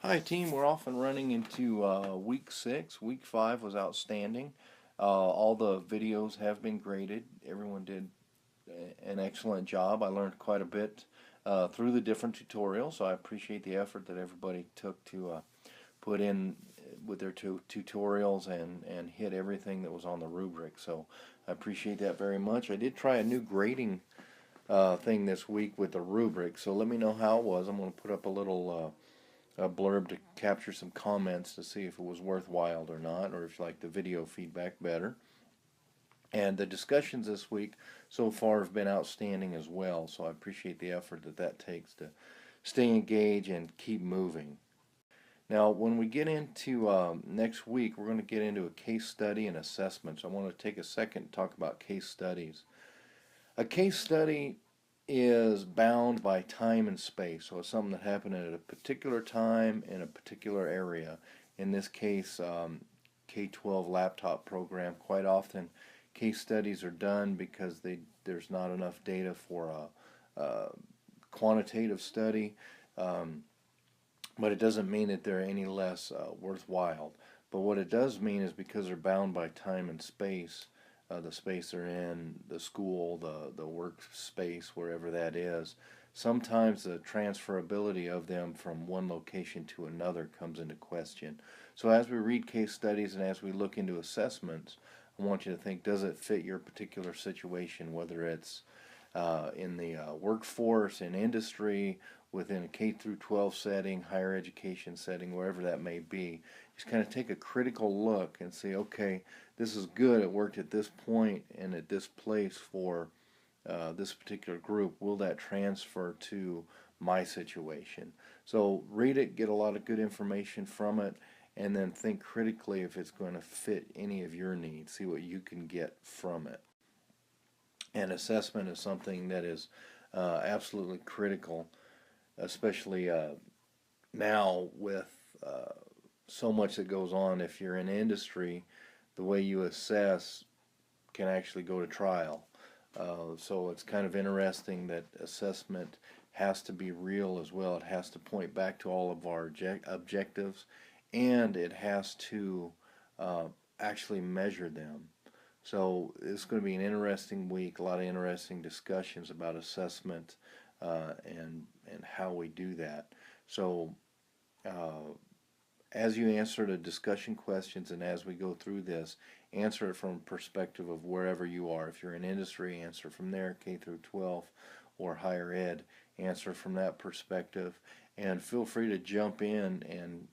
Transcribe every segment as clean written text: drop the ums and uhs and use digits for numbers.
Hi, team. We're off and running into week six. Week five was outstanding. All the videos have been graded. Everyone did an excellent job. I learned quite a bit through the different tutorials, so I appreciate the effort that everybody took to put in with their tutorials and hit everything that was on the rubric. So I appreciate that very much. I did try a new grading thing this week with the rubric, so let me know how it was. I'm going to put up a little a blurb to capture some comments to see if it was worthwhile or not, or if you like the video feedback better. And the discussions this week so far have been outstanding as well, so I appreciate the effort that takes to stay engaged and keep moving. Now, when we get into next week, we're going to get into a case study and assessment. So I want to take a second to talk about case studies. A case study is bound by time and space. So it's something that happened at a particular time in a particular area. In this case, K-12 laptop program. Quite often, case studies are done because there's not enough data for a quantitative study, um, but it doesn't mean that they're any less worthwhile. But what it does mean is because they're bound by time and space, the space they're in, the school, the workspace, wherever that is. Sometimes the transferability of them from one location to another comes into question. So as we read case studies and as we look into assessments, I want you to think, does it fit your particular situation, whether it's in the workforce, in industry, within a K through 12 setting, higher education setting, wherever that may be. Just kind of take a critical look and say, okay, this is good. It worked at this point and at this place for this particular group. Will that transfer to my situation? So read it, get a lot of good information from it, and then think critically if it's going to fit any of your needs. See what you can get from it. And assessment is something that is absolutely critical, especially now with so much that goes on. If you're in industry, the way you assess can actually go to trial. So it's kind of interesting that assessment has to be real as well. It has to point back to all of our objectives, and it has to uh, actually measure them. So it's going to be an interesting week. A lot of interesting discussions about assessment and how we do that. So uh, as you answer the discussion questions and as we go through this, answer it from a perspective of wherever you are. If you're in industry, answer from there, K through 12 or higher ed, answer from that perspective. And feel free to jump in and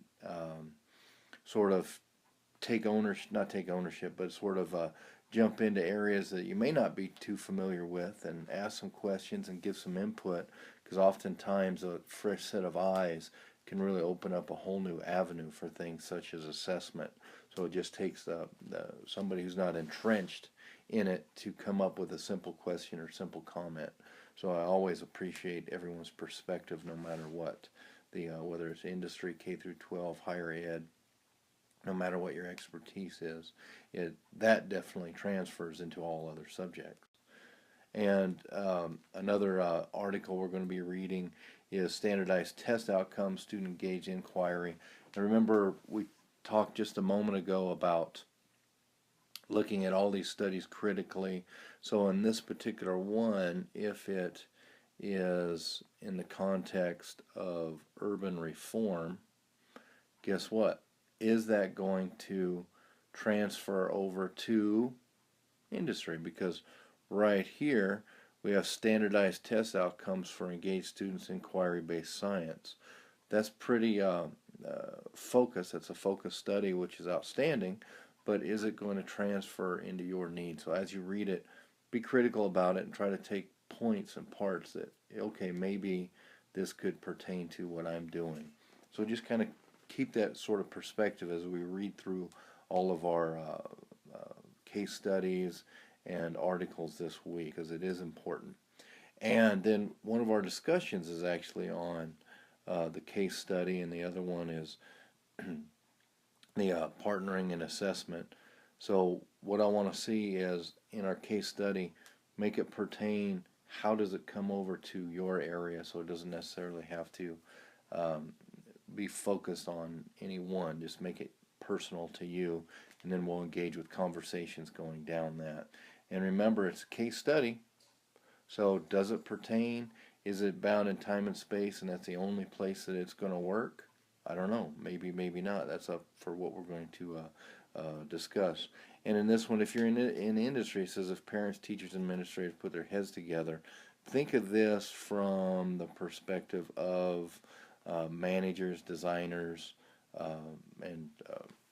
sort of take ownership, not take ownership, but sort of jump into areas that you may not be too familiar with and ask some questions and give some input because oftentimes a fresh set of eyes can really open up a whole new avenue for things such as assessment. So it just takes somebody who's not entrenched in it to come up with a simple question or simple comment. So I always appreciate everyone's perspective no matter what. Whether it's industry, K through 12, higher ed, no matter what your expertise is, that definitely transfers into all other subjects. And another article we're going to be reading is Standardized Test Outcomes, Student Engaged Inquiry. And remember, we talked just a moment ago about looking at all these studies critically. So in this particular one, if it is in the context of urban reform, guess what? Is that going to transfer over to industry? Because right here we have standardized test outcomes for engaged students in inquiry-based science. That's pretty focused. That's a focused study, which is outstanding, but is it going to transfer into your needs? So as you read it, be critical about it and try to take points and parts that, okay, maybe this could pertain to what I'm doing. So just kind of keep that sort of perspective as we read through all of our case studies and articles this week, because it is important. And then one of our discussions is actually on the case study, and the other one is the partnering and assessment. So what I want to see is in our case study, make it pertain. How does it come over to your area? So it doesn't necessarily have to um, be focused on any one. Just make it personal to you, and then we'll engage with conversations going down that. And remember, it's a case study, so does it pertain? Is it bound in time and space, and that's the only place that it's going to work? I don't know. Maybe, maybe not. That's up for what we're going to discuss. And in this one, if you're in the industry, it says if parents, teachers, and administrators put their heads together, think of this from the perspective of managers, designers, and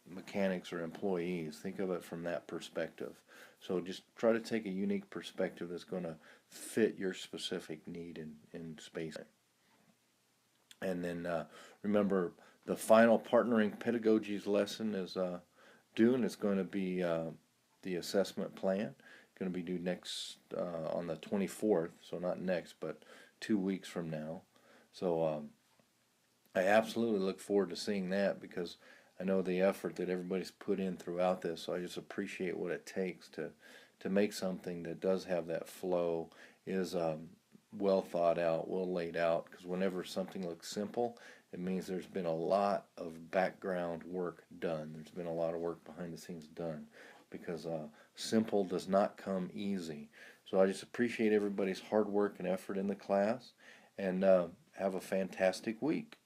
mechanics or employees. Think of it from that perspective. So just try to take a unique perspective that's going to fit your specific need in space. And then remember, the final partnering pedagogies lesson is due, and it's going to be the assessment plan. Going to be due next on the 24th, so not next, but 2 weeks from now. So I absolutely look forward to seeing that, because I know the effort that everybody's put in throughout this. So I just appreciate what it takes to make something that does have that flow, is well thought out, well laid out. Because whenever something looks simple, it means there's been a lot of background work done. There's been a lot of work behind the scenes done, because simple does not come easy. So I just appreciate everybody's hard work and effort in the class, and have a fantastic week.